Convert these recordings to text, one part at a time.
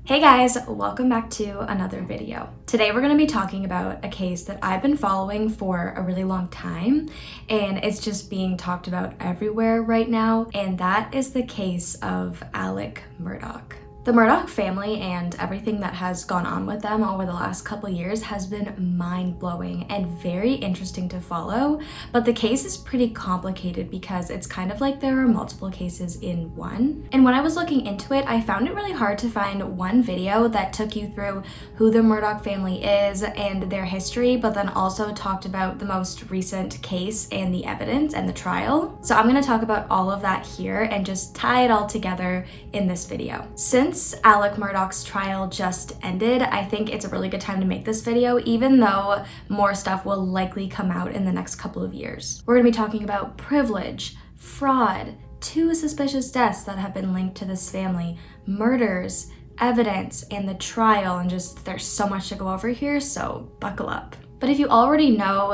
Hey guys, welcome back to another video. Today we're going to be talking about a case that I've been following for a really long time, and it's just being talked about everywhere right now, and that is the case of Alec Murdaugh. The Murdaugh family and everything that has gone on with them over the last couple years has been mind-blowing and very interesting to follow, but the case is pretty complicated because it's kind of like there are multiple cases in one. And when I was looking into it, I found it really hard to find one video that took you through who the Murdaugh family is and their history, but then also talked about the most recent case and the evidence and the trial. So I'm going to talk about all of that here and just tie it all together in this video. Since Alec Murdaugh's trial just ended, I think it's a really good time to make this video, even though more stuff will likely come out in the next couple of years. We're going to be talking about privilege, fraud, 2 suspicious deaths that have been linked to this family, murders, evidence, and the trial, and just there's so much to go over here, so buckle up. But if you already know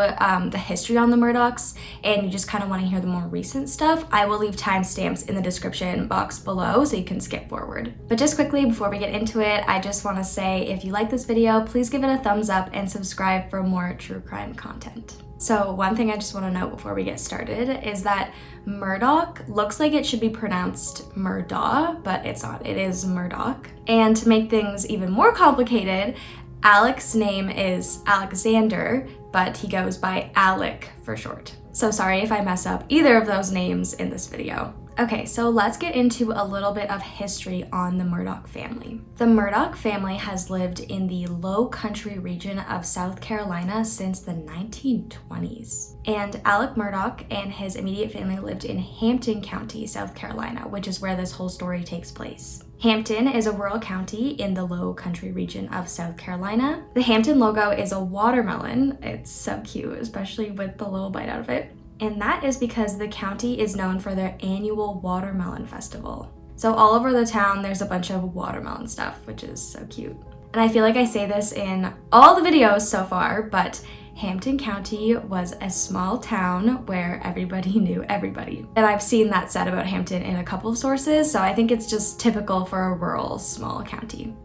the history on the Murdaughs and you just kind of want to hear the more recent stuff, I will leave timestamps in the description box below so you can skip forward. But just quickly before we get into it, I just want to say if you like this video, please give it a thumbs up and subscribe for more true crime content. So one thing I just want to note before we get started is that Murdaugh looks like it should be pronounced Murdaugh, but it's not. It is Murdaugh. And to make things even more complicated, Alec's name is Alexander, but he goes by Alec for short. So sorry if I mess up either of those names in this video. Okay, so let's get into a little bit of history on the Murdaugh family. The Murdaugh family has lived in the Low Country region of South Carolina since the 1920s. And Alec Murdaugh and his immediate family lived in Hampton County, South Carolina, which is where this whole story takes place. Hampton is a rural county in the Low Country region of South Carolina. The Hampton logo is a watermelon. It's so cute, especially with the little bite out of it. And that is because the county is known for their annual watermelon festival. So all over the town, there's a bunch of watermelon stuff, which is so cute. And I feel like I say this in all the videos so far, but Hampton County was a small town where everybody knew everybody. And I've seen that said about Hampton in a couple of sources, so I think it's just typical for a rural, small county.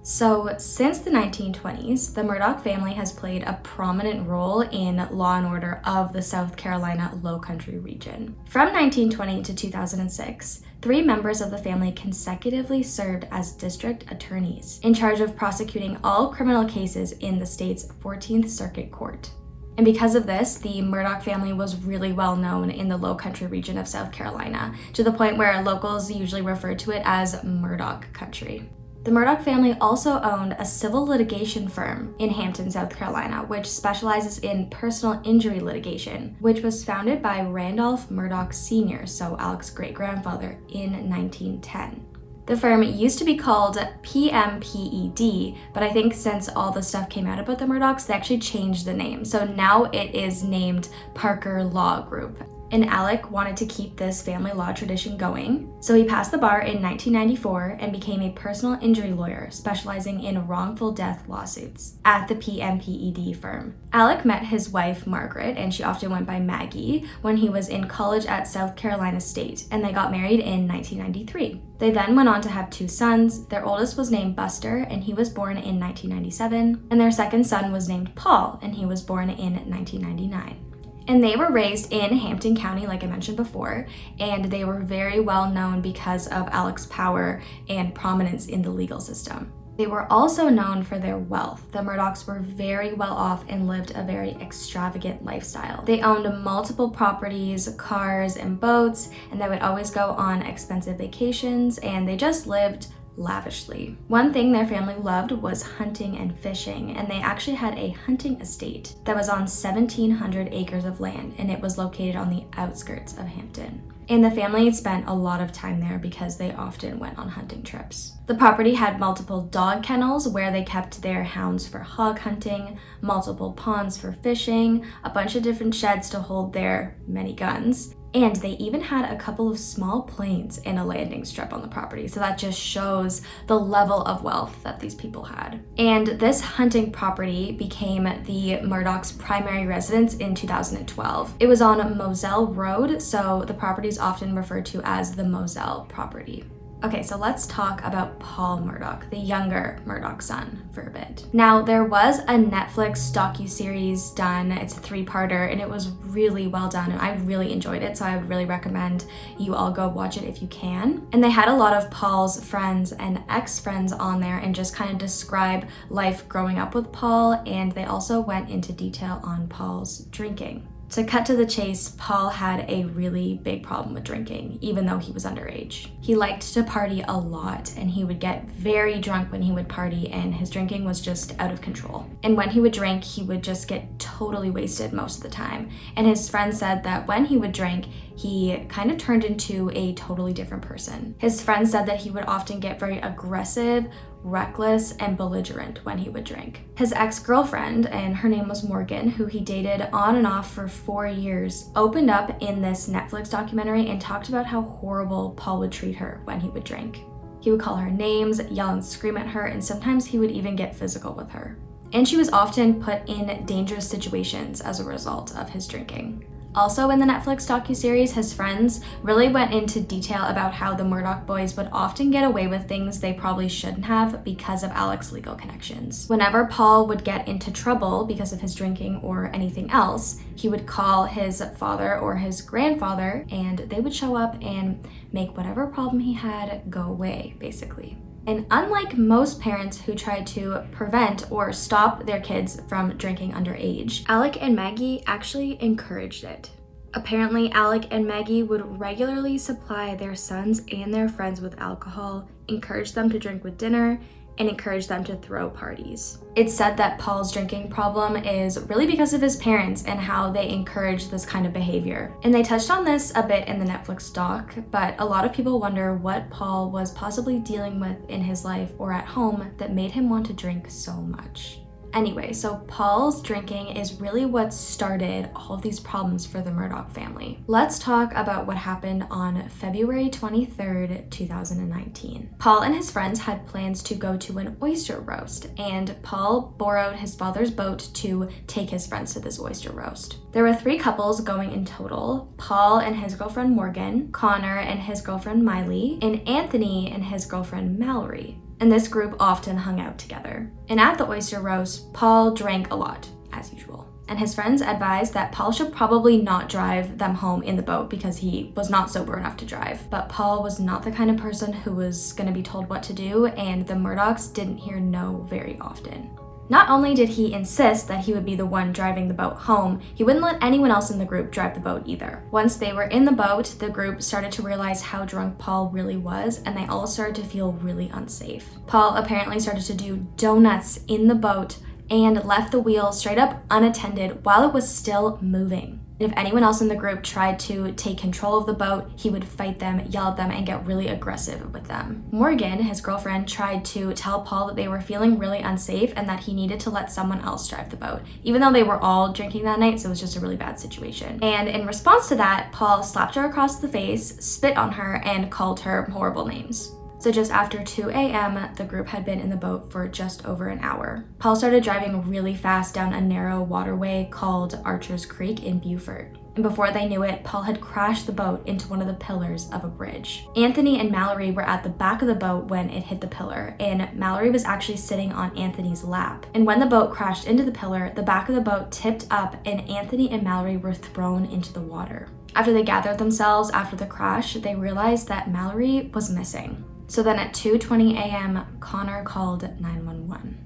So since the 1920s, the Murdaugh family has played a prominent role in law and order of the South Carolina Low Country region. From 1920 to 2006, 3 members of the family consecutively served as district attorneys in charge of prosecuting all criminal cases in the state's 14th Circuit Court. And because of this, the Murdaugh family was really well known in the Low Country region of South Carolina, to the point where locals usually refer to it as Murdaugh Country. The Murdaugh family also owned a civil litigation firm in Hampton, South Carolina, which specializes in personal injury litigation, which was founded by Randolph Murdaugh Sr., so Alec's great-grandfather, in 1910. The firm used to be called PMPED, but I think since all the stuff came out about the Murdaughs, they actually changed the name. So now it is named Parker Law Group. And Alec wanted to keep this family law tradition going, so he passed the bar in 1994 and became a personal injury lawyer specializing in wrongful death lawsuits at the PMPED firm. Alec met his wife, Margaret, and she often went by Maggie, when he was in college at South Carolina State, and they got married in 1993. They then went on to have 2 sons. Their oldest was named Buster, and he was born in 1997, and their second son was named Paul, and he was born in 1999. And they were raised in Hampton County, like I mentioned before, and they were very well known because of Alec's power and prominence in the legal system. They were also known for their wealth. The Murdaughs were very well off and lived a very extravagant lifestyle. They owned multiple properties, cars, and boats, and they would always go on expensive vacations, and they just lived lavishly. One thing their family loved was hunting and fishing, and they actually had a hunting estate that was on 1,700 acres of land, and it was located on the outskirts of Hampton. And the family spent a lot of time there because they often went on hunting trips. The property had multiple dog kennels where they kept their hounds for hog hunting, multiple ponds for fishing, a bunch of different sheds to hold their many guns, and they even had a couple of small planes and a landing strip on the property. So that just shows the level of wealth that these people had. And this hunting property became the Murdaugh's primary residence in 2012. It was on Moselle Road, so the property is often referred to as the Moselle property. Okay, so let's talk about Paul Murdaugh, the younger Murdaugh son, for a bit. Now, there was a Netflix docuseries done. It's a 3-parter, and it was really well done, and I really enjoyed it, so I would really recommend you all go watch it if you can. And they had a lot of Paul's friends and ex-friends on there and just kind of describe life growing up with Paul, and they also went into detail on Paul's drinking. To cut to the chase, Paul had a really big problem with drinking, even though he was underage. He liked to party a lot, and he would get very drunk when he would party, and his drinking was just out of control. And when he would drink, he would just get totally wasted most of the time. And his friend said that when he would drink, he kind of turned into a totally different person. His friend said that he would often get very aggressive, reckless, and belligerent when he would drink. His ex-girlfriend, and her name was Morgan, who he dated on and off for 4 years, opened up in this Netflix documentary and talked about how horrible Paul would treat her when he would drink. He would call her names, yell and scream at her, and sometimes he would even get physical with her. And she was often put in dangerous situations as a result of his drinking. Also in the Netflix docuseries, his friends really went into detail about how the Murdaugh boys would often get away with things they probably shouldn't have because of Alec's legal connections. Whenever Paul would get into trouble because of his drinking or anything else, he would call his father or his grandfather, and they would show up and make whatever problem he had go away, basically. And unlike most parents who try to prevent or stop their kids from drinking underage, Alec and Maggie actually encouraged it. Apparently, Alec and Maggie would regularly supply their sons and their friends with alcohol, encourage them to drink with dinner, and encourage them to throw parties. It's said that Paul's drinking problem is really because of his parents and how they encourage this kind of behavior. And they touched on this a bit in the Netflix doc, but a lot of people wonder what Paul was possibly dealing with in his life or at home that made him want to drink so much. Anyway, so Paul's drinking is really what started all of these problems for the Murdaugh family. Let's talk about what happened on February 23rd, 2019. Paul and his friends had plans to go to an oyster roast, and Paul borrowed his father's boat to take his friends to this oyster roast. There were 3 couples going in total: Paul and his girlfriend Morgan, Connor and his girlfriend Miley, and Anthony and his girlfriend Mallory. And this group often hung out together. And at the oyster roast, Paul drank a lot, as usual. And his friends advised that Paul should probably not drive them home in the boat because he was not sober enough to drive. But Paul was not the kind of person who was going to be told what to do, and the Murdaughs didn't hear no very often. Not only did he insist that he would be the one driving the boat home, he wouldn't let anyone else in the group drive the boat either. Once they were in the boat, the group started to realize how drunk Paul really was, and they all started to feel really unsafe. Paul apparently started to do donuts in the boat and left the wheel straight up unattended while it was still moving. If anyone else in the group tried to take control of the boat, he would fight them, yell at them, and get really aggressive with them. Morgan, his girlfriend, tried to tell Paul that they were feeling really unsafe and that he needed to let someone else drive the boat, even though they were all drinking that night, so it was just a really bad situation. And in response to that, Paul slapped her across the face, spit on her, and called her horrible names. So just after 2 a.m., the group had been in the boat for just over an hour. Paul started driving really fast down a narrow waterway called Archer's Creek in Beaufort. And before they knew it, Paul had crashed the boat into one of the pillars of a bridge. Anthony and Mallory were at the back of the boat when it hit the pillar, and Mallory was actually sitting on Anthony's lap. And when the boat crashed into the pillar, the back of the boat tipped up and Anthony and Mallory were thrown into the water. After they gathered themselves after the crash, they realized that Mallory was missing. So then at 2:20 a.m., Connor called 911.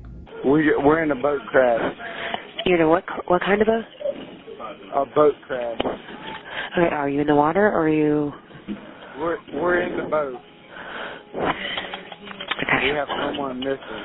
We're in a boat crash. You're in a what kind of boat? A boat crash. Okay, are you in the water or are you... We're in the boat. Okay. We have someone missing.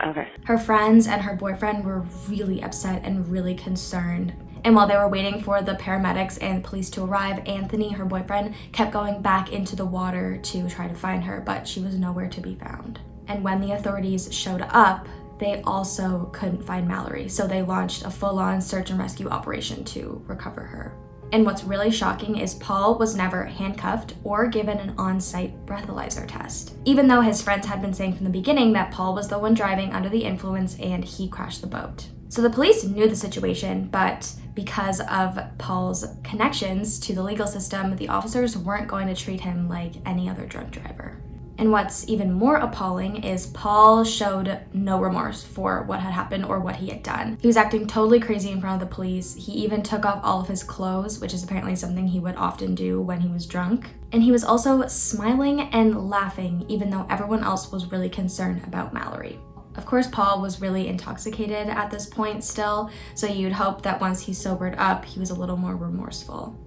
Okay. Her friends and her boyfriend were really upset and really concerned. And while they were waiting for the paramedics and police to arrive, Anthony, her boyfriend, kept going back into the water to try to find her, but she was nowhere to be found. And when the authorities showed up, they also couldn't find Mallory, so they launched a full-on search and rescue operation to recover her. And what's really shocking is Paul was never handcuffed or given an on-site breathalyzer test, even though his friends had been saying from the beginning that Paul was the one driving under the influence and he crashed the boat. So the police knew the situation, but because of Paul's connections to the legal system, the officers weren't going to treat him like any other drunk driver. And what's even more appalling is Paul showed no remorse for what had happened or what he had done. He was acting totally crazy in front of the police. He even took off all of his clothes, which is apparently something he would often do when he was drunk. And he was also smiling and laughing, even though everyone else was really concerned about Mallory. Of course, Paul was really intoxicated at this point still, so you'd hope that once he sobered up, he was a little more remorseful.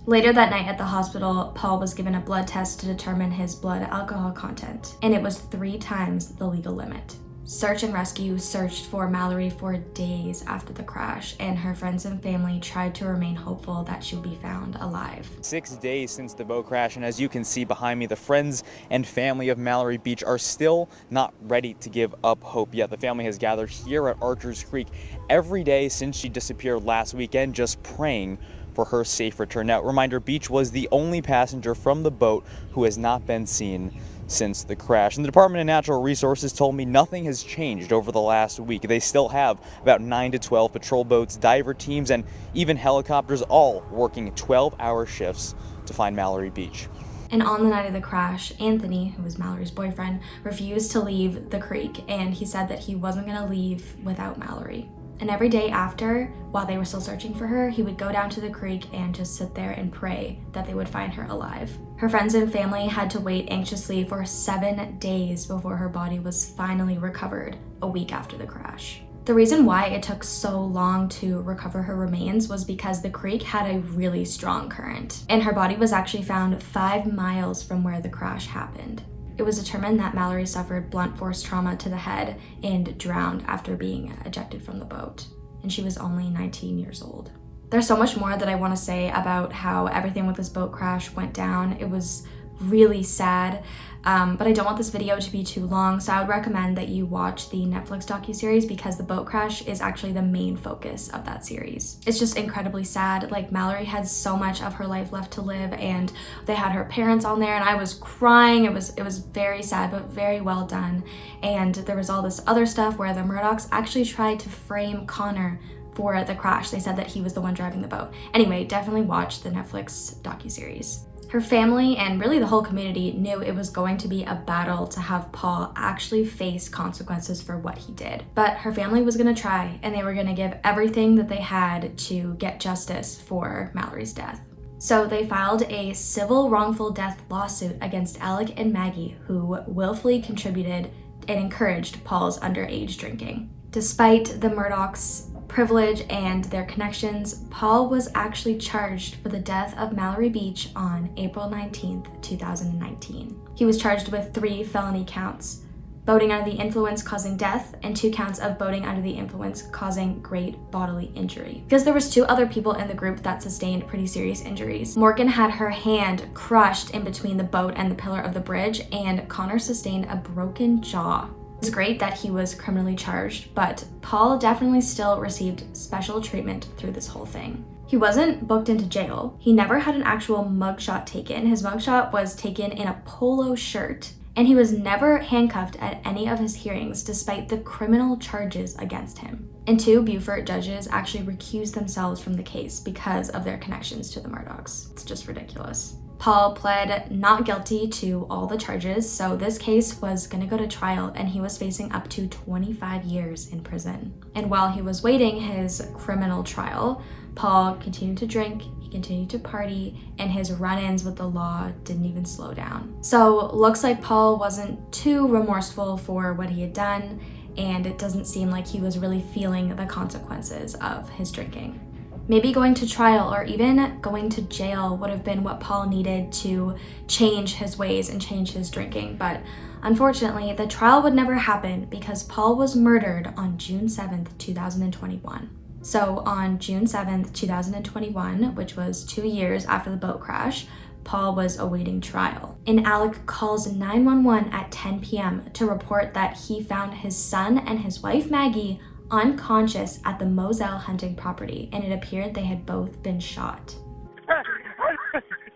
Later that night at the hospital, Paul was given a blood test to determine his blood alcohol content, and it was 3 times the legal limit. Search and rescue searched for Mallory for days after the crash, and her friends and family tried to remain hopeful that she would be found alive. 6 days since the boat crash, and as you can see behind me, the friends and family of Mallory Beach are still not ready to give up hope yet. The family has gathered here at Archer's Creek every day since she disappeared last weekend, just praying for her safe return. Now, reminder, Beach was the only passenger from the boat who has not been seen since the crash. And the Department of Natural Resources told me nothing has changed over the last week. They still have about 9 to 12 patrol boats, diver teams, and even helicopters, all working 12-hour shifts to find Mallory Beach. And on the night of the crash, Anthony, who was Mallory's boyfriend, refused to leave the creek, and he said that he wasn't going to leave without Mallory. And every day after, while they were still searching for her, he would go down to the creek and just sit there and pray that they would find her alive. Her friends and family had to wait anxiously for 7 days before her body was finally recovered a week after the crash. The reason why it took so long to recover her remains was because the creek had a really strong current, and her body was actually found 5 miles from where the crash happened. It was determined that Mallory suffered blunt force trauma to the head and drowned after being ejected from the boat, and she was only 19 years old. There's so much more that I want to say about how everything with this boat crash went down. It was really sad, but I don't want this video to be too long, so I would recommend that you watch the Netflix docuseries because the boat crash is actually the main focus of that series. It's just incredibly sad. Like, Mallory had so much of her life left to live, and they had her parents on there, and I was crying. It was very sad, but very well done. And there was all this other stuff where the Murdaughs actually tried to frame Connor for the crash. They said that he was the one driving the boat. Anyway, definitely watch the Netflix docuseries. Her family and really the whole community knew it was going to be a battle to have Paul actually face consequences for what he did. But her family was going to try, and they were going to give everything that they had to get justice for Mallory's death. So they filed a civil wrongful death lawsuit against Alec and Maggie, who willfully contributed and encouraged Paul's underage drinking. Despite the Murdaughs' privilege and their connections, Paul was actually charged for the death of Mallory Beach on April 19th, 2019. He was charged with 3 felony counts: boating under the influence causing death, and 2 counts of boating under the influence causing great bodily injury. Because there was 2 other people in the group that sustained pretty serious injuries. Morgan had her hand crushed in between the boat and the pillar of the bridge, and Connor sustained a broken jaw. It was great that he was criminally charged, but Paul definitely still received special treatment through this whole thing. He wasn't booked into jail. He never had an actual mugshot taken. His mugshot was taken in a polo shirt, and he was never handcuffed at any of his hearings despite the criminal charges against him. And 2 Beaufort judges actually recused themselves from the case because of their connections to the Murdaughs. It's just ridiculous. Paul pled not guilty to all the charges, so this case was going to go to trial, and he was facing up to 25 years in prison. And while he was waiting his criminal trial, Paul continued to drink, he continued to party, and his run-ins with the law didn't even slow down. So looks like Paul wasn't too remorseful for what he had done, and it doesn't seem like he was really feeling the consequences of his drinking. Maybe going to trial or even going to jail would have been what Paul needed to change his ways and change his drinking, but unfortunately, the trial would never happen because Paul was murdered on June 7th, 2021. So on June 7th, 2021, which was 2 years after the boat crash, Paul was awaiting trial. And Alec calls 911 at 10 p.m. to report that he found his son and his wife Maggie unconscious at the Moselle hunting property, and it appeared they had both been shot.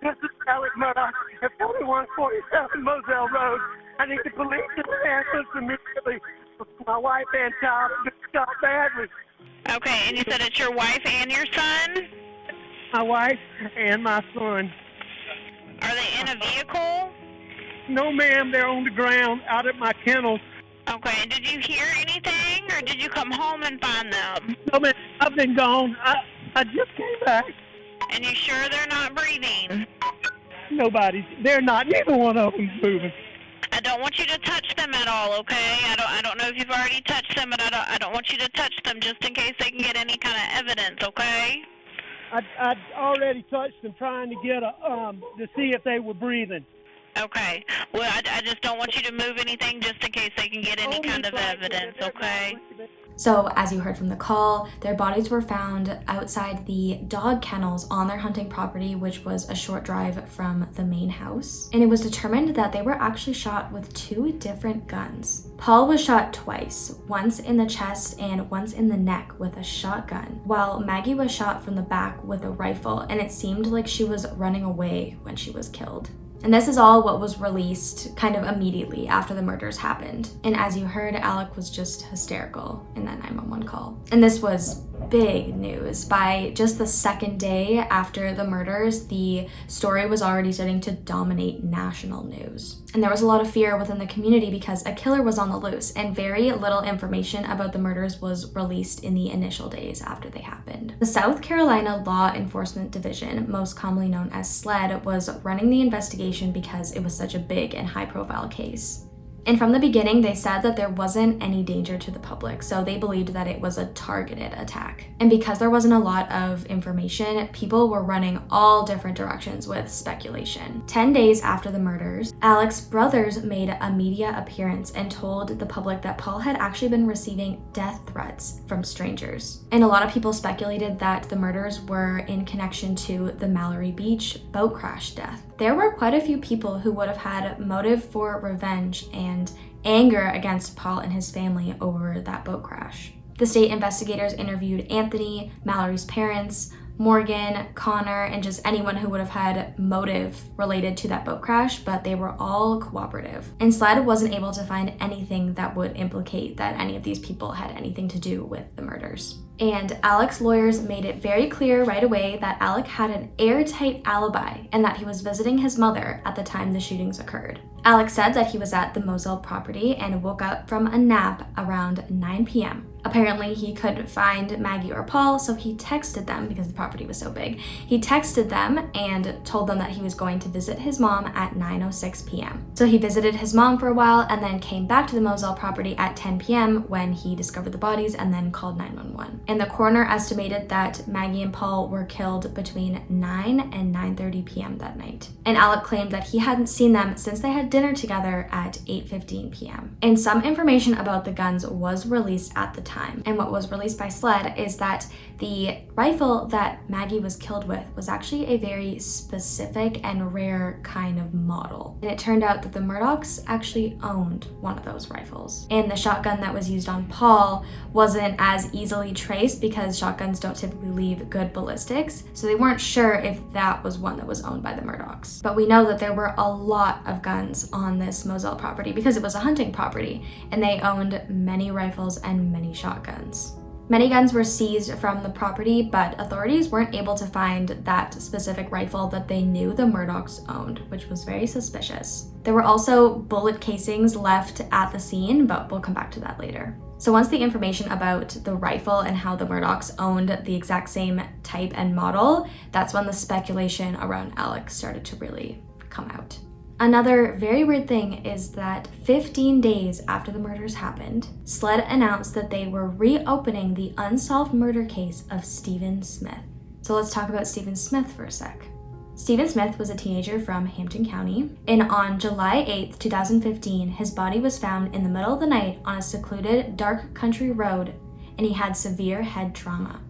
This is Alec Murdaugh at 4147 Moselle Road. I need the police to answer immediately. My wife and child have been shot badly. Okay, and you said it's your wife and your son? My wife and my son. Are they in a vehicle? No, ma'am, they're on the ground out at my kennel. Okay, and did you hear anything, or did you come home and find them? No, ma'am, I've been gone. I just came back. And you sure they're not breathing? They're not. Neither one of them's moving. I don't want you to touch them at all, okay? I don't know if you've already touched them, but I don't want you to touch them just in case they can get any kind of evidence, okay? I'd already touched them trying to get to see if they were breathing. Okay. Well, I just don't want you to move anything just in case they can get any kind of evidence, okay? So, as you heard from the call, their bodies were found outside the dog kennels on their hunting property, which was a short drive from the main house. And it was determined that they were actually shot with 2 different guns. Paul was shot twice, once in the chest and once in the neck with a shotgun, while Maggie was shot from the back with a rifle, and it seemed like she was running away when she was killed. And this is all what was released kind of immediately after the murders happened. And as you heard, Alec was just hysterical in that 911 call. And this was big news. By just the second day after the murders, the story was already starting to dominate national news. And there was a lot of fear within the community because a killer was on the loose, and very little information about the murders was released in the initial days after they happened. The South Carolina Law Enforcement Division, most commonly known as SLED, was running the investigation because it was such a big and high-profile case. And from the beginning, they said that there wasn't any danger to the public, so they believed that it was a targeted attack. And because there wasn't a lot of information, people were running all different directions with speculation. 10 days after the murders, Alec's brothers made a media appearance and told the public that Paul had actually been receiving death threats from strangers. And a lot of people speculated that the murders were in connection to the Mallory Beach boat crash death. There were quite a few people who would have had motive for revenge and anger against Paul and his family over that boat crash. The state investigators interviewed Anthony, Mallory's parents, Morgan, Connor, and just anyone who would have had motive related to that boat crash, but they were all cooperative. And SLED wasn't able to find anything that would implicate that any of these people had anything to do with the murders. And Alec's lawyers made it very clear right away that Alec had an airtight alibi and that he was visiting his mother at the time the shootings occurred. Alec said that he was at the Moselle property and woke up from a nap around 9 p.m. Apparently, he couldn't find Maggie or Paul, so he texted them because the property was so big. He texted them and told them that he was going to visit his mom at 9:06 p.m. So he visited his mom for a while and then came back to the Moselle property at 10 p.m. when he discovered the bodies and then called 911. And the coroner estimated that Maggie and Paul were killed between 9 and 9:30 p.m. that night. And Alec claimed that he hadn't seen them since they had dinner together at 8:15 p.m. And some information about the guns was released at the time. And what was released by SLED is that the rifle that Maggie was killed with was actually a very specific and rare kind of model. And it turned out that the Murdaughs actually owned one of those rifles. And the shotgun that was used on Paul wasn't as easily traced because shotguns don't typically leave good ballistics, so they weren't sure if that was one that was owned by the Murdaughs. But we know that there were a lot of guns on this Moselle property because it was a hunting property, and they owned many rifles and many shotguns. Many guns were seized from the property, but authorities weren't able to find that specific rifle that they knew the Murdaughs owned, which was very suspicious. There were also bullet casings left at the scene, but we'll come back to that later. So once the information about the rifle and how the Murdaughs owned the exact same type and model, that's when the speculation around Alec started to really come out. Another very weird thing is that 15 days after the murders happened, SLED announced that they were reopening the unsolved murder case of Stephen Smith. So let's talk about Stephen Smith for a sec. Stephen Smith was a teenager from Hampton County, and on July 8th, 2015, his body was found in the middle of the night on a secluded, dark country road, and he had severe head trauma.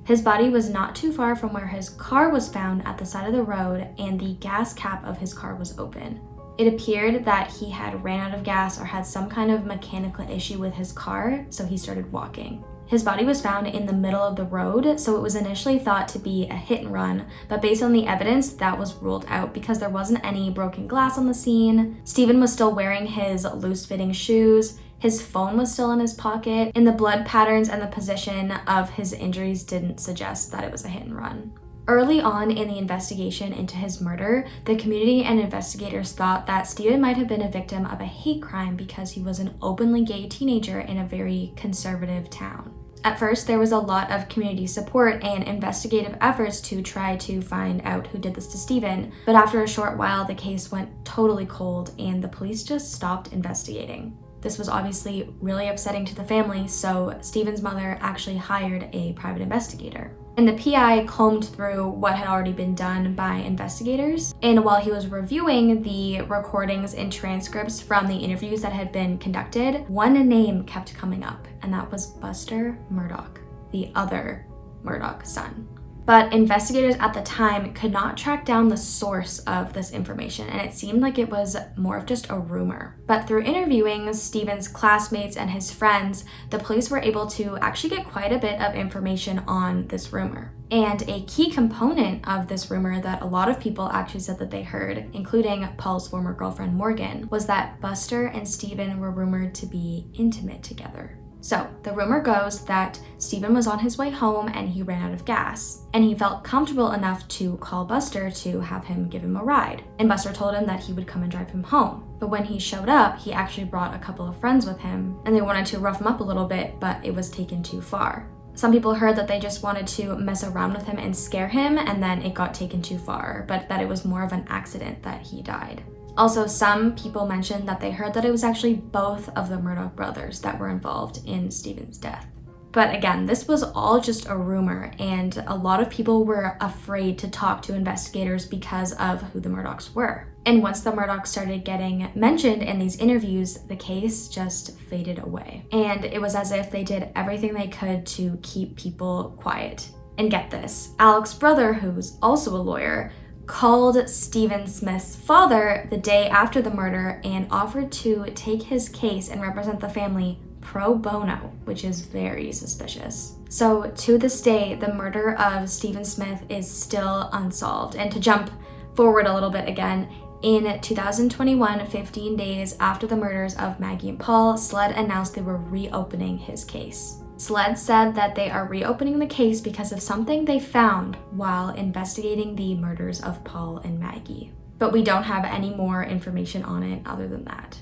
His body was not too far from where his car was found at the side of the road, and the gas cap of his car was open. It appeared that he had ran out of gas or had some kind of mechanical issue with his car, so he started walking. His body was found in the middle of the road, so it was initially thought to be a hit and run, but based on the evidence, that was ruled out because there wasn't any broken glass on the scene. Stephen was still wearing his loose-fitting shoes, his phone was still in his pocket, and the blood patterns and the position of his injuries didn't suggest that it was a hit and run. Early on in the investigation into his murder, the community and investigators thought that Stephen might have been a victim of a hate crime because he was an openly gay teenager in a very conservative town. At first, there was a lot of community support and investigative efforts to try to find out who did this to Stephen, but after a short while, the case went totally cold and the police just stopped investigating. This was obviously really upsetting to the family, so Stephen's mother actually hired a private investigator. And the PI combed through what had already been done by investigators, and while he was reviewing the recordings and transcripts from the interviews that had been conducted, one name kept coming up, and that was Buster Murdaugh, the other Murdaugh son. But investigators at the time could not track down the source of this information, and it seemed like it was more of just a rumor. But through interviewing Stephen's classmates and his friends, the police were able to actually get quite a bit of information on this rumor. And a key component of this rumor that a lot of people actually said that they heard, including Paul's former girlfriend Morgan, was that Buster and Stephen were rumored to be intimate together. So the rumor goes that Stephen was on his way home and he ran out of gas, and he felt comfortable enough to call Buster to have him give him a ride. And Buster told him that he would come and drive him home. But when he showed up, he actually brought a couple of friends with him, and they wanted to rough him up a little bit, but it was taken too far. Some people heard that they just wanted to mess around with him and scare him, and then it got taken too far, but that it was more of an accident that he died. Also, some people mentioned that they heard that it was actually both of the Murdaugh brothers that were involved in Stephen's death. But again, this was all just a rumor, and a lot of people were afraid to talk to investigators because of who the Murdaughs were. And once the Murdaughs started getting mentioned in these interviews, the case just faded away. And it was as if they did everything they could to keep people quiet. And get this, Alec's brother, who's also a lawyer, called Stephen Smith's father the day after the murder and offered to take his case and represent the family pro bono, which is very suspicious. So to this day, the murder of Stephen Smith is still unsolved. And to jump forward a little bit again, in 2021, 15 days after the murders of Maggie and Paul, SLED announced they were reopening his case. SLED said that they are reopening the case because of something they found while investigating the murders of Paul and Maggie. But we don't have any more information on it other than that.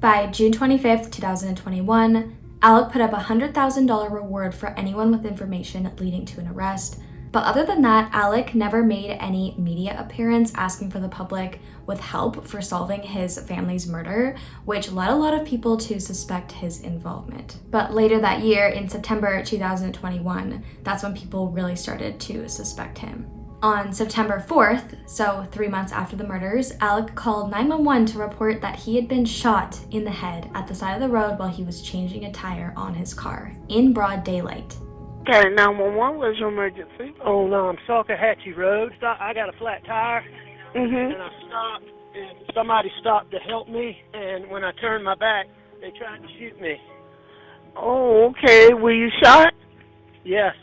By June 25th, 2021, Alec put up a $100,000 reward for anyone with information leading to an arrest. But other than that, Alec never made any media appearance asking for the public with help for solving his family's murder, which led a lot of people to suspect his involvement. But later that year, in September 2021, that's when people really started to suspect him. On September 4th, so 3 months after the murders, Alec called 911 to report that he had been shot in the head at the side of the road while he was changing a tire on his car, in broad daylight. Okay, 911, where's your emergency? On Salkahatchee Road. I got a flat tire, and I stopped, and somebody stopped to help me, and when I turned my back, they tried to shoot me. Oh, okay. Were you shot? Yes.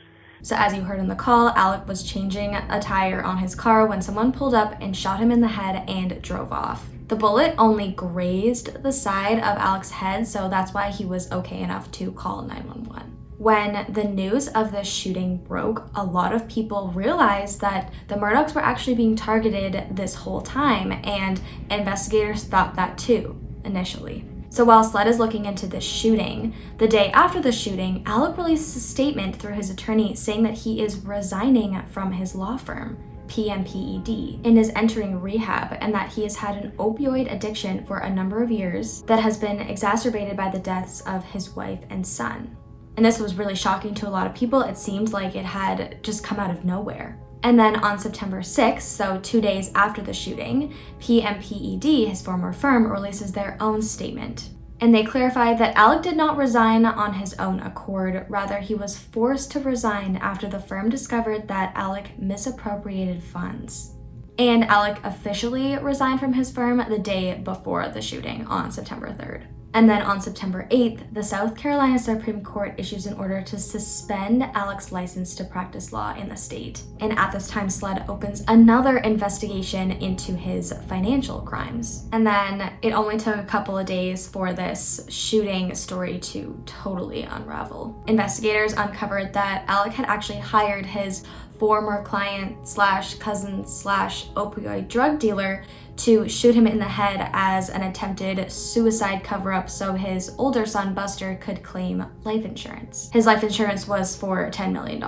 So as you heard in the call, Alec was changing a tire on his car when someone pulled up and shot him in the head and drove off. The bullet only grazed the side of Alec's head, so that's why he was okay enough to call 911. When the news of this shooting broke, a lot of people realized that the Murdaughs were actually being targeted this whole time, and investigators thought that too, initially. So while SLED is looking into this shooting, the day after the shooting, Alec releases a statement through his attorney saying that he is resigning from his law firm, PMPED, and is entering rehab, and that he has had an opioid addiction for a number of years that has been exacerbated by the deaths of his wife and son. And this was really shocking to a lot of people. It seemed like it had just come out of nowhere. And then on September 6th, so 2 days after the shooting, PMPED, his former firm, releases their own statement. And they clarified that Alec did not resign on his own accord. Rather, he was forced to resign after the firm discovered that Alec misappropriated funds. And Alec officially resigned from his firm the day before the shooting on September 3rd. And then on September 8th, the South Carolina Supreme Court issues an order to suspend Alec's license to practice law in the state. And at this time, SLED opens another investigation into his financial crimes. And then it only took a couple of days for this shooting story to totally unravel. Investigators uncovered that Alec had actually hired his former client slash cousin slash opioid drug dealer to shoot him in the head as an attempted suicide cover-up so his older son Buster could claim life insurance. His life insurance was for $10 million.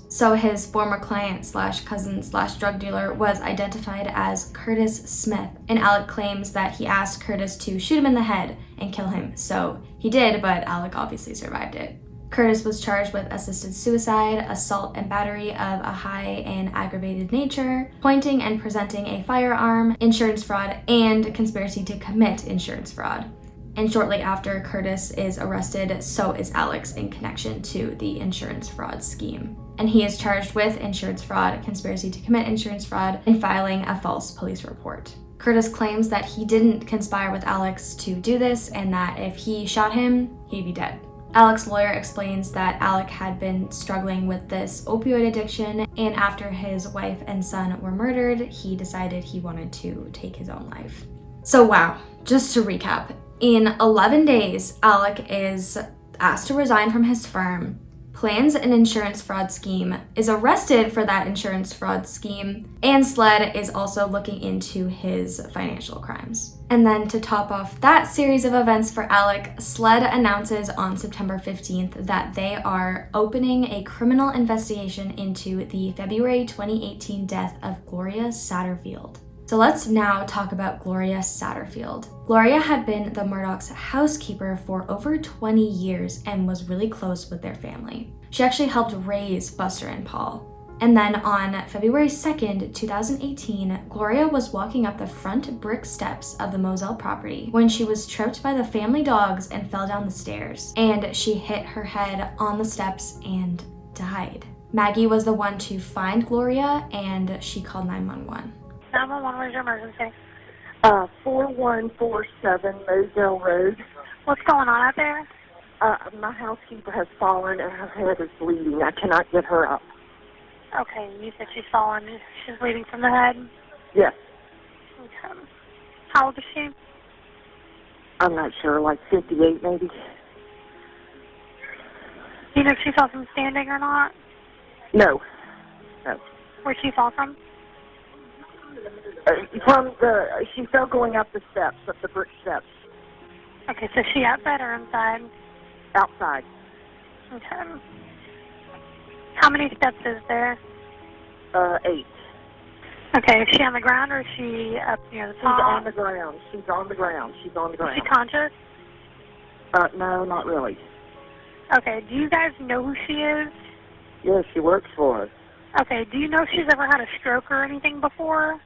So his former client slash cousin slash drug dealer was identified as Curtis Smith, and Alec claims that he asked Curtis to shoot him in the head and kill him. So he did, but Alec obviously survived it. Curtis was charged with assisted suicide, assault and battery of a high and aggravated nature, pointing and presenting a firearm, insurance fraud, and conspiracy to commit insurance fraud. And shortly after Curtis is arrested, so is Alex in connection to the insurance fraud scheme. And he is charged with insurance fraud, conspiracy to commit insurance fraud, and filing a false police report. Curtis claims that he didn't conspire with Alex to do this and that if he shot him, he'd be dead. Alec's lawyer explains that Alec had been struggling with this opioid addiction, and after his wife and son were murdered, he decided he wanted to take his own life. So wow, just to recap, in 11 days, Alec is asked to resign from his firm, plans an insurance fraud scheme, is arrested for that insurance fraud scheme, and SLED is also looking into his financial crimes. And then to top off that series of events for Alec, SLED announces on September 15th that they are opening a criminal investigation into the February 2018 death of Gloria Satterfield. So let's now talk about Gloria Satterfield. Gloria had been the Murdaugh's housekeeper for over 20 years and was really close with their family. She actually helped raise Buster and Paul. And then on February 2nd, 2018, Gloria was walking up the front brick steps of the Moselle property when she was tripped by the family dogs and fell down the stairs. And she hit her head on the steps and died. Maggie was the one to find Gloria, and she called 911. 911, where's your emergency? 4147 Moselle Road. What's going on out there? My housekeeper has fallen and her head is bleeding. I cannot get her up. Okay, you said she's fallen. She's bleeding from the head? Yes. Okay. How old is she? I'm not sure, like 58 maybe. Do you know if she fell from standing or not? No. No. Where'd she fall from? She fell going up the steps, up the brick steps. Okay, so she outside or inside? Outside. Okay. How many steps is there? 8. Okay, is she on the ground or is she up near the top? She's on the ground. She's on the ground. She's on the ground. Is she conscious? No, not really. Okay, do you guys know who she is? Yes, she works for us. Okay, do you know if she's ever had a stroke or anything before?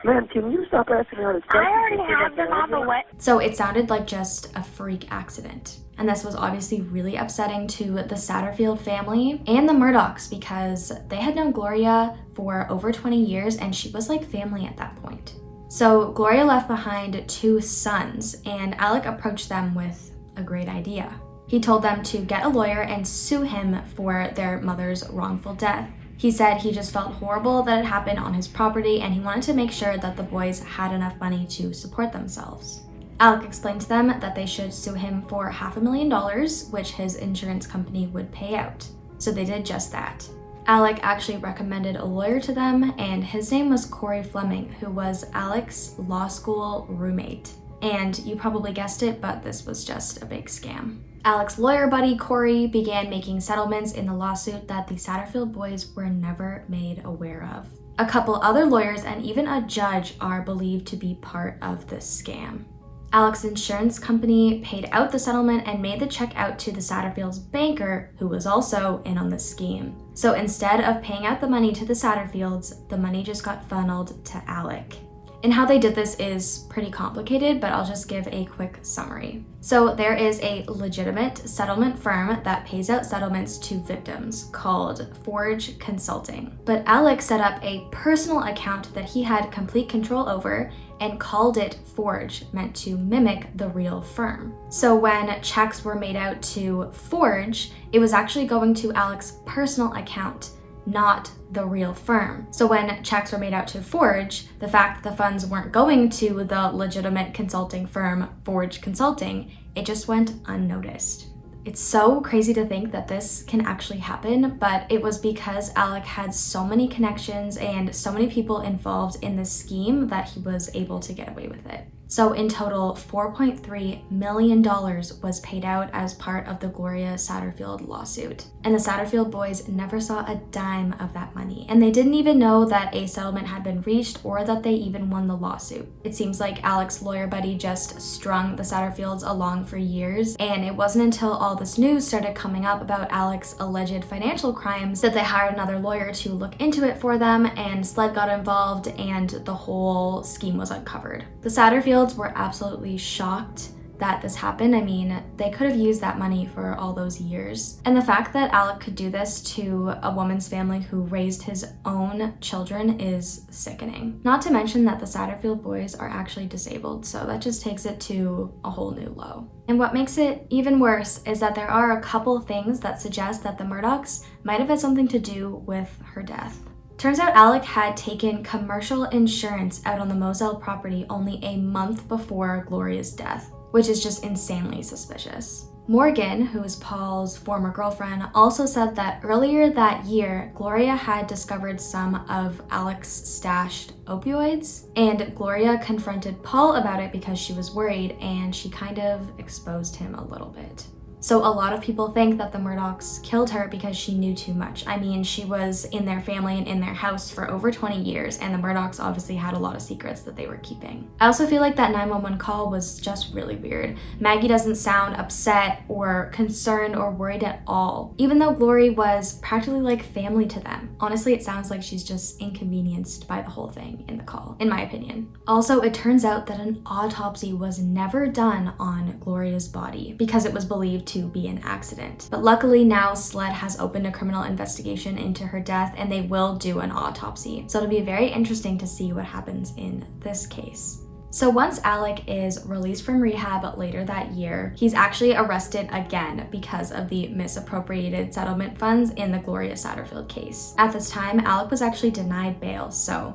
Ma'am, can you stop asking her to I already have them on the way. So it sounded like just a freak accident. And this was obviously really upsetting to the Satterfield family and the Murdaughs because they had known Gloria for over 20 years and she was like family at that point. So Gloria left behind 2 sons, and Alec approached them with a great idea. He told them to get a lawyer and sue him for their mother's wrongful death. He said he just felt horrible that it happened on his property and he wanted to make sure that the boys had enough money to support themselves. Alec explained to them that they should sue him for $500,000, which his insurance company would pay out. So they did just that. Alec actually recommended a lawyer to them, and his name was Corey Fleming, who was Alec's law school roommate. And you probably guessed it, but this was just a big scam. Alec's lawyer buddy, Corey, began making settlements in the lawsuit that the Satterfield boys were never made aware of. A couple other lawyers and even a judge are believed to be part of this scam. Alec's insurance company paid out the settlement and made the check out to the Satterfield's banker, who was also in on this scheme. So instead of paying out the money to the Satterfields, the money just got funneled to Alec. And how they did this is pretty complicated, but I'll just give a quick summary. So there is a legitimate settlement firm that pays out settlements to victims called Forge Consulting. But Alec set up a personal account that he had complete control over and called it Forge, meant to mimic the real firm. So when checks were made out to Forge, it was actually going to Alec's personal account, not the real firm. So when checks were made out to Forge, the fact that the funds weren't going to the legitimate consulting firm, Forge Consulting, it just went unnoticed. It's so crazy to think that this can actually happen, but it was because Alec had so many connections and so many people involved in this scheme that he was able to get away with it. So in total, $4.3 million was paid out as part of the Gloria Satterfield lawsuit. And the Satterfield boys never saw a dime of that money. And they didn't even know that a settlement had been reached or that they even won the lawsuit. It seems like Alec's lawyer buddy just strung the Satterfields along for years. And it wasn't until all this news started coming up about Alec's alleged financial crimes that they hired another lawyer to look into it for them, and SLED got involved and the whole scheme was uncovered. The Satterfields were absolutely shocked that this happened. I mean, they could have used that money for all those years. And the fact that Alec could do this to a woman's family who raised his own children is sickening. Not to mention that the Satterfield boys are actually disabled, so that just takes it to a whole new low. And what makes it even worse is that there are a couple things that suggest that the Murdaughs might have had something to do with her death. Turns out Alec had taken commercial insurance out on the Moselle property only a month before Gloria's death, which is just insanely suspicious. Morgan, who is Paul's former girlfriend, also said that earlier that year, Gloria had discovered some of Alec's stashed opioids, and Gloria confronted Paul about it because she was worried, and she kind of exposed him a little bit. So a lot of people think that the Murdaughs killed her because she knew too much. I mean, she was in their family and in their house for over 20 years, and the Murdaughs obviously had a lot of secrets that they were keeping. I also feel like that 911 call was just really weird. Maggie doesn't sound upset or concerned or worried at all, even though Glory was practically like family to them. Honestly, it sounds like she's just inconvenienced by the whole thing in the call, in my opinion. Also, it turns out that an autopsy was never done on Gloria's body because it was believed to be an accident. But luckily now SLED has opened a criminal investigation into her death, and they will do an autopsy. So it'll be very interesting to see what happens in this case. So once Alec is released from rehab later that year, he's actually arrested again because of the misappropriated settlement funds in the Gloria Satterfield case. At this time, Alec was actually denied bail, so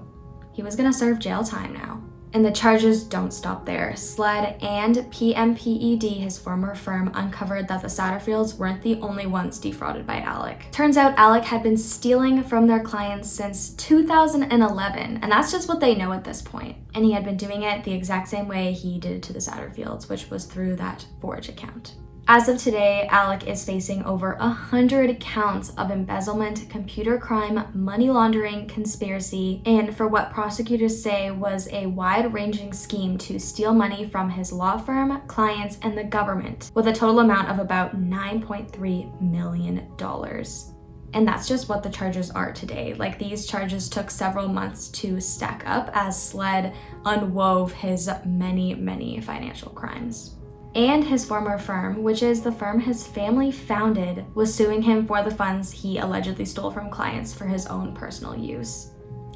he was gonna serve jail time now. And the charges don't stop there. SLED and PMPED, his former firm, uncovered that the Satterfields weren't the only ones defrauded by Alec. Turns out Alec had been stealing from their clients since 2011, and that's just what they know at this point. And he had been doing it the exact same way he did it to the Satterfields, which was through that Forge account. As of today, Alec is facing over 100 counts of embezzlement, computer crime, money laundering, conspiracy, and for what prosecutors say was a wide-ranging scheme to steal money from his law firm, clients, and the government, with a total amount of about $9.3 million. And that's just what the charges are today. Like, these charges took several months to stack up as SLED unwove his many financial crimes. And his former firm, which is the firm his family founded, was suing him for the funds he allegedly stole from clients for his own personal use.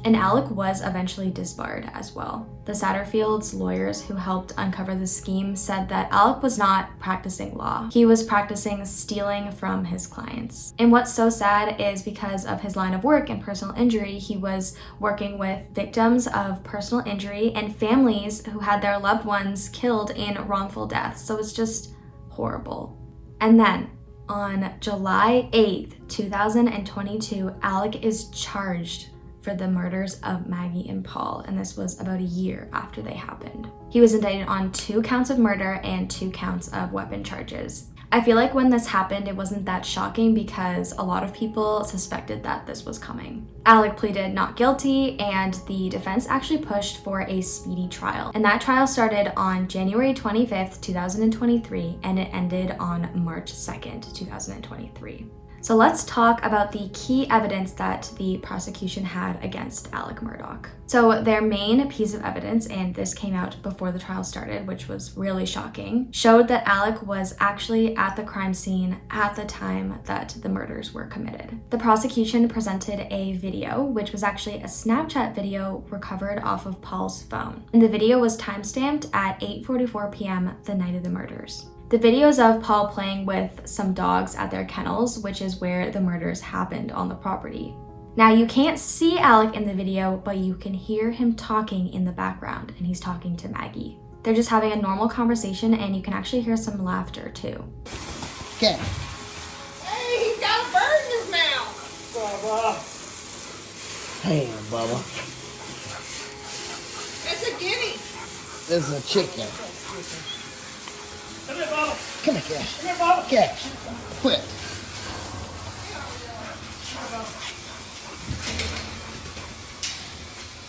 And Alec was eventually disbarred as well. The Satterfields' lawyers who helped uncover the scheme said that Alec was not practicing law. He was practicing stealing from his clients. And what's so sad is because of his line of work and personal injury, he was working with victims of personal injury and families who had their loved ones killed in wrongful deaths. So it's just horrible. And then on July 8th, 2022, Alec is charged for the murders of Maggie and Paul, and this was about a year after they happened. He was indicted on 2 counts of murder and 2 counts of weapon charges. I feel like when this happened, it wasn't that shocking because a lot of people suspected that this was coming. Alec pleaded not guilty, and the defense actually pushed for a speedy trial. And that trial started on January 25th, 2023, and it ended on March 2nd, 2023. So let's talk about the key evidence that the prosecution had against Alec Murdaugh. So their main piece of evidence, and this came out before the trial started, which was really shocking, showed that Alec was actually at the crime scene at the time that the murders were committed. The prosecution presented a video, which was actually a Snapchat video recovered off of Paul's phone. And the video was timestamped at 8:44 p.m. the night of the murders. The videos of Paul playing with some dogs at their kennels, which is where the murders happened on the property. Now, you can't see Alec in the video, but you can hear him talking in the background, and he's talking to Maggie. They're just having a normal conversation, and you can actually hear some laughter too. Catch. Hey, he's got a bird in his mouth. Hey, Bubba. It's a guinea. This is a chicken. Come here, Bubba. Come here, Cash. Come here, Bubba. Cash. Quit.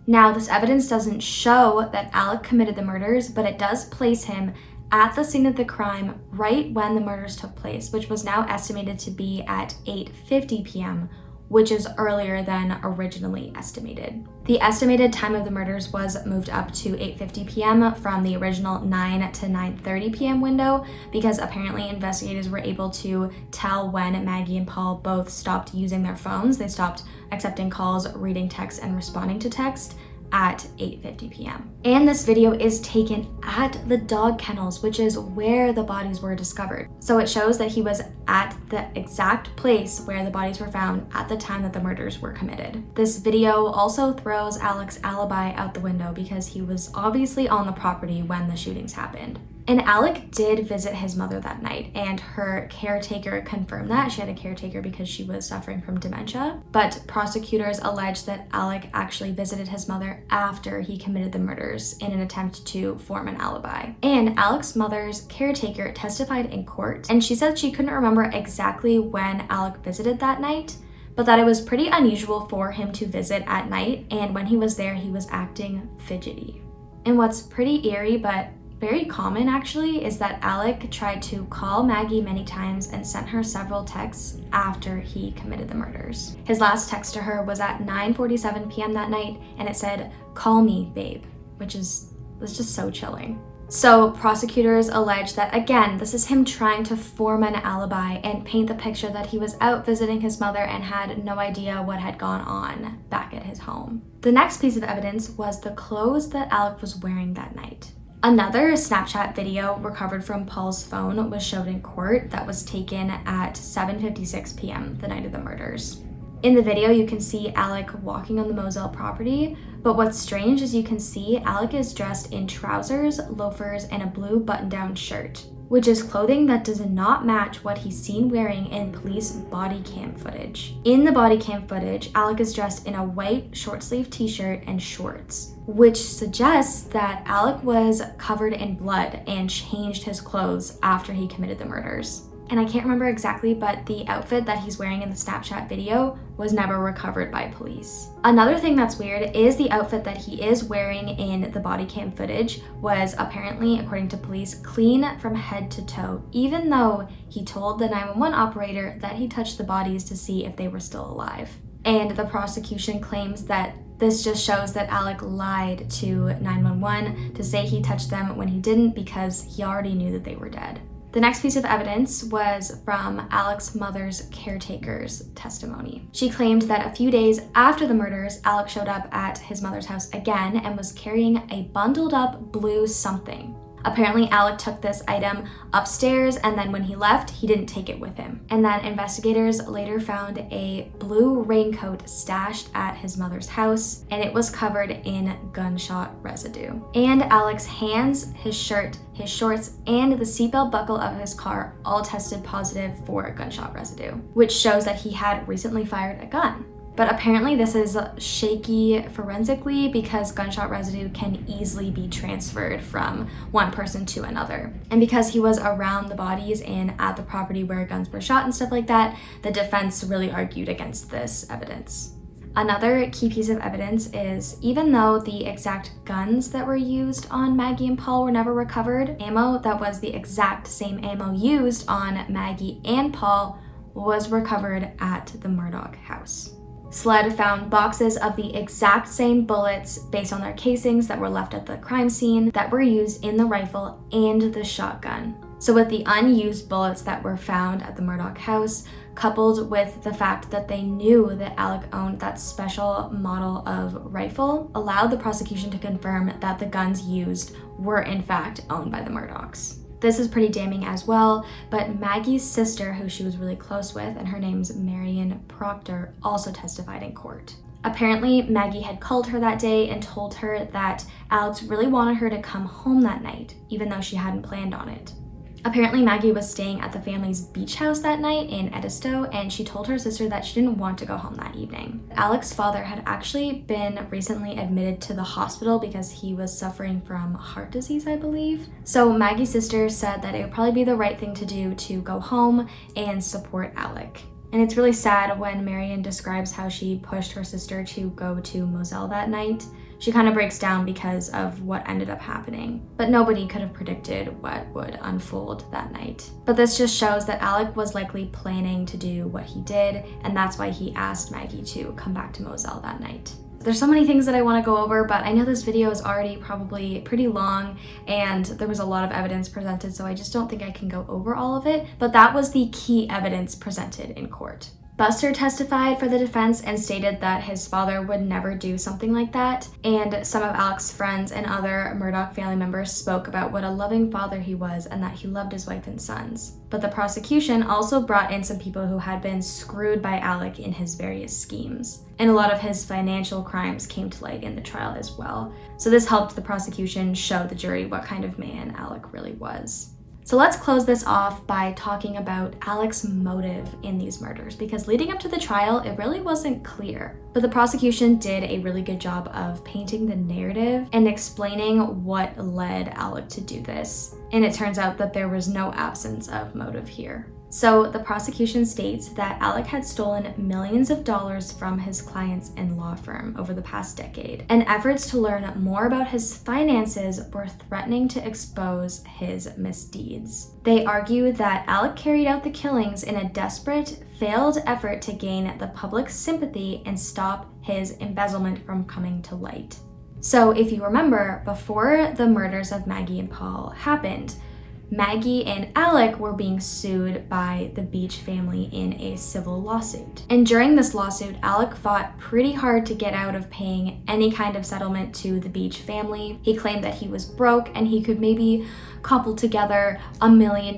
Now, this evidence doesn't show that Alec committed the murders, but it does place him at the scene of the crime right when the murders took place, which was now estimated to be at 8:50 p.m., which is earlier than originally estimated. The estimated time of the murders was moved up to 8:50 p.m. from the original 9 to 9:30 p.m. window because apparently investigators were able to tell when Maggie and Paul both stopped using their phones. They stopped accepting calls, reading texts, and responding to text at 8:50 p.m. And this video is taken at the dog kennels, which is where the bodies were discovered. So it shows that he was at the exact place where the bodies were found at the time that the murders were committed. This video also throws Alec's alibi out the window because he was obviously on the property when the shootings happened. And Alec did visit his mother that night, and her caretaker confirmed that. She had a caretaker because she was suffering from dementia. But prosecutors allege that Alec actually visited his mother after he committed the murders in an attempt to form an alibi. And Alec's mother's caretaker testified in court, and she said she couldn't remember exactly when Alec visited that night, but that it was pretty unusual for him to visit at night, and when he was there, he was acting fidgety. And what's pretty eerie, but very common actually, is that Alec tried to call Maggie many times and sent her several texts after he committed the murders. His last text to her was at 9:47 p.m. that night, and it said, "Call me, babe," which was just so chilling. So prosecutors allege that, again, this is him trying to form an alibi and paint the picture that he was out visiting his mother and had no idea what had gone on back at his home. The next piece of evidence was the clothes that Alec was wearing that night. Another Snapchat video recovered from Paul's phone was showed in court that was taken at 7:56 p.m. the night of the murders. In the video, you can see Alec walking on the Moselle property, but what's strange is you can see Alec is dressed in trousers, loafers, and a blue button-down shirt, which is clothing that does not match what he's seen wearing in police body cam footage. In the body cam footage, Alec is dressed in a white short-sleeve t-shirt and shorts, which suggests that Alec was covered in blood and changed his clothes after he committed the murders. And I can't remember exactly, but the outfit that he's wearing in the Snapchat video was never recovered by police. Another thing that's weird is the outfit that he is wearing in the body cam footage was apparently, according to police, clean from head to toe, even though he told the 911 operator that he touched the bodies to see if they were still alive. And the prosecution claims that this just shows that Alec lied to 911 to say he touched them when he didn't because he already knew that they were dead. The next piece of evidence was from Alec's mother's caretaker's testimony. She claimed that a few days after the murders, Alec showed up at his mother's house again and was carrying a bundled up blue something. Apparently, Alec took this item upstairs, and then when he left, he didn't take it with him. And then investigators later found a blue raincoat stashed at his mother's house, and it was covered in gunshot residue. And Alec's hands, his shirt, his shorts, and the seatbelt buckle of his car all tested positive for gunshot residue, which shows that he had recently fired a gun. But apparently this is shaky forensically because gunshot residue can easily be transferred from one person to another. And because he was around the bodies and at the property where guns were shot and stuff like that, the defense really argued against this evidence. Another key piece of evidence is, even though the exact guns that were used on Maggie and Paul were never recovered, ammo that was the exact same ammo used on Maggie and Paul was recovered at the Murdaugh house. SLED found boxes of the exact same bullets based on their casings that were left at the crime scene that were used in the rifle and the shotgun. So with the unused bullets that were found at the Murdaugh house, coupled with the fact that they knew that Alec owned that special model of rifle, allowed the prosecution to confirm that the guns used were in fact owned by the Murdaughs. This is pretty damning as well, but Maggie's sister, who she was really close with, and her name's Marion Proctor, also testified in court. Apparently, Maggie had called her that day and told her that Alex really wanted her to come home that night, even though she hadn't planned on it. Apparently, Maggie was staying at the family's beach house that night in Edisto, and she told her sister that she didn't want to go home that evening. Alec's father had actually been recently admitted to the hospital because he was suffering from heart disease, I believe. So Maggie's sister said that it would probably be the right thing to do to go home and support Alec. And it's really sad when Marion describes how she pushed her sister to go to Moselle that night. She kind of breaks down because of what ended up happening. But nobody could have predicted what would unfold that night. But this just shows that Alec was likely planning to do what he did, and that's why he asked Maggie to come back to Moselle that night. There's so many things that I want to go over, but I know this video is already probably pretty long and there was a lot of evidence presented, so I just don't think I can go over all of it. But that was the key evidence presented in court. Buster testified for the defense and stated that his father would never do something like that, and some of Alec's friends and other Murdaugh family members spoke about what a loving father he was and that he loved his wife and sons. But the prosecution also brought in some people who had been screwed by Alec in his various schemes, and a lot of his financial crimes came to light in the trial as well. So this helped the prosecution show the jury what kind of man Alec really was. So let's close this off by talking about Alec's motive in these murders, because leading up to the trial, it really wasn't clear. But the prosecution did a really good job of painting the narrative and explaining what led Alec to do this. And it turns out that there was no absence of motive here. So the prosecution states that Alec had stolen millions of dollars from his clients and law firm over the past decade, and efforts to learn more about his finances were threatening to expose his misdeeds. They argue that Alec carried out the killings in a desperate, failed effort to gain the public's sympathy and stop his embezzlement from coming to light. So if you remember, before the murders of Maggie and Paul happened, Maggie and Alec were being sued by the Beach family in a civil lawsuit. And during this lawsuit, Alec fought pretty hard to get out of paying any kind of settlement to the Beach family. He claimed that he was broke and he could maybe cobble together $1 million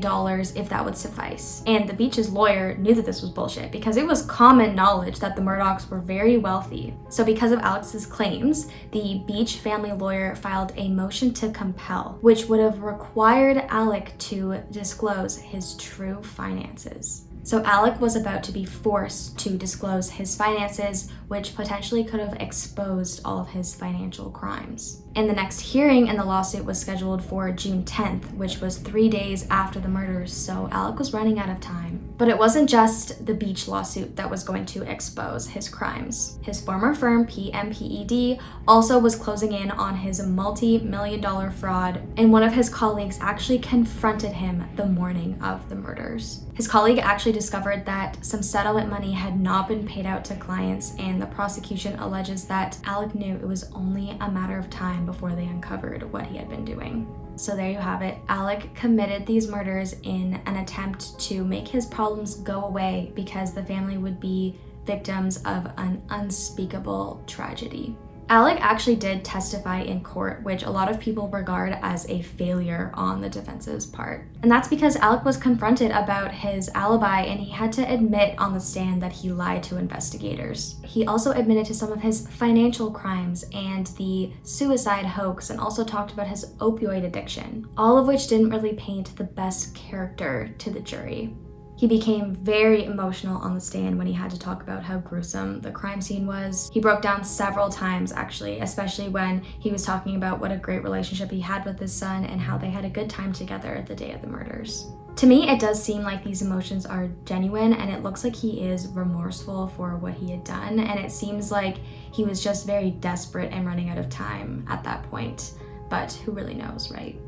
if that would suffice. And the Beach's lawyer knew that this was bullshit because it was common knowledge that the Murdaughs were very wealthy. So because of Alex's claims, the Beach family lawyer filed a motion to compel, which would have required Alec to disclose his true finances. So Alec was about to be forced to disclose his finances, which potentially could have exposed all of his financial crimes. And the next hearing in the lawsuit was scheduled for June 10th, which was 3 days after the murders, so Alec was running out of time. But it wasn't just the Beach lawsuit that was going to expose his crimes. His former firm, PMPED, also was closing in on his multi-million-dollar fraud, and one of his colleagues actually confronted him the morning of the murders. His colleague actually discovered that some settlement money had not been paid out to clients, and the prosecution alleges that Alec knew it was only a matter of time before they uncovered what he had been doing. So there you have it. Alec committed these murders in an attempt to make his problems go away because the family would be victims of an unspeakable tragedy. Alec actually did testify in court, which a lot of people regard as a failure on the defense's part. And that's because Alec was confronted about his alibi and he had to admit on the stand that he lied to investigators. He also admitted to some of his financial crimes and the suicide hoax, and also talked about his opioid addiction, all of which didn't really paint the best character to the jury. He became very emotional on the stand when he had to talk about how gruesome the crime scene was. He broke down several times, actually, especially when he was talking about what a great relationship he had with his son and how they had a good time together the day of the murders. To me, it does seem like these emotions are genuine, and it looks like he is remorseful for what he had done, and it seems like he was just very desperate and running out of time at that point. But who really knows, right?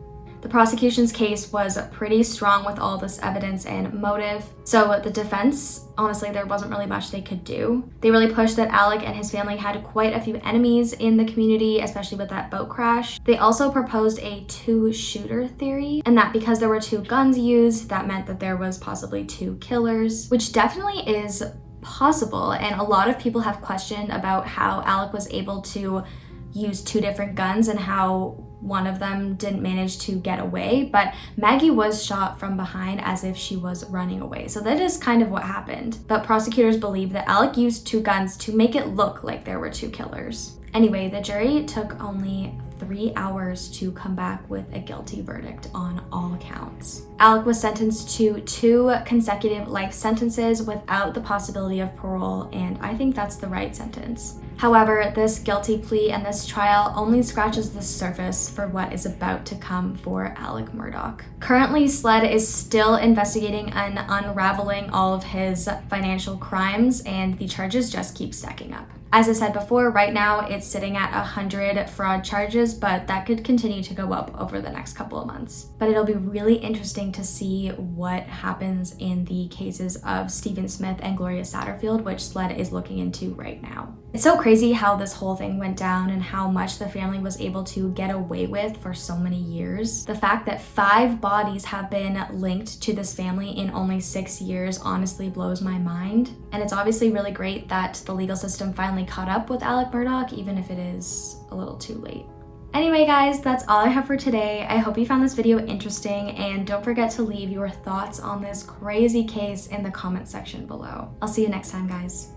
The prosecution's case was pretty strong with all this evidence and motive. So the defense, honestly, there wasn't really much they could do. They really pushed that Alec and his family had quite a few enemies in the community, especially with that boat crash. They also proposed a two-shooter theory, and that because there were 2 guns used, that meant that there was possibly 2 killers, which definitely is possible. And a lot of people have questioned about how Alec was able to use 2 different guns and how one of them didn't manage to get away, but Maggie was shot from behind as if she was running away. So that is kind of what happened. But prosecutors believe that Alec used 2 guns to make it look like there were 2 killers. Anyway, the jury took only 3 hours to come back with a guilty verdict on all counts. Alec was sentenced to 2 consecutive life sentences without the possibility of parole, and I think that's the right sentence. However, this guilty plea and this trial only scratches the surface for what is about to come for Alec Murdaugh. Currently, SLED is still investigating and unraveling all of his financial crimes, and the charges just keep stacking up. As I said before, right now it's sitting at 100 fraud charges, but that could continue to go up over the next couple of months. But it'll be really interesting to see what happens in the cases of Stephen Smith and Gloria Satterfield, which SLED is looking into right now. It's so crazy how this whole thing went down and how much the family was able to get away with for so many years. The fact that 5 bodies have been linked to this family in only 6 years honestly blows my mind. And it's obviously really great that the legal system finally caught up with Alec Murdaugh, even if it is a little too late. Anyway guys, that's all I have for today. I hope you found this video interesting, and don't forget to leave your thoughts on this crazy case in the comment section below. I'll see you next time, guys.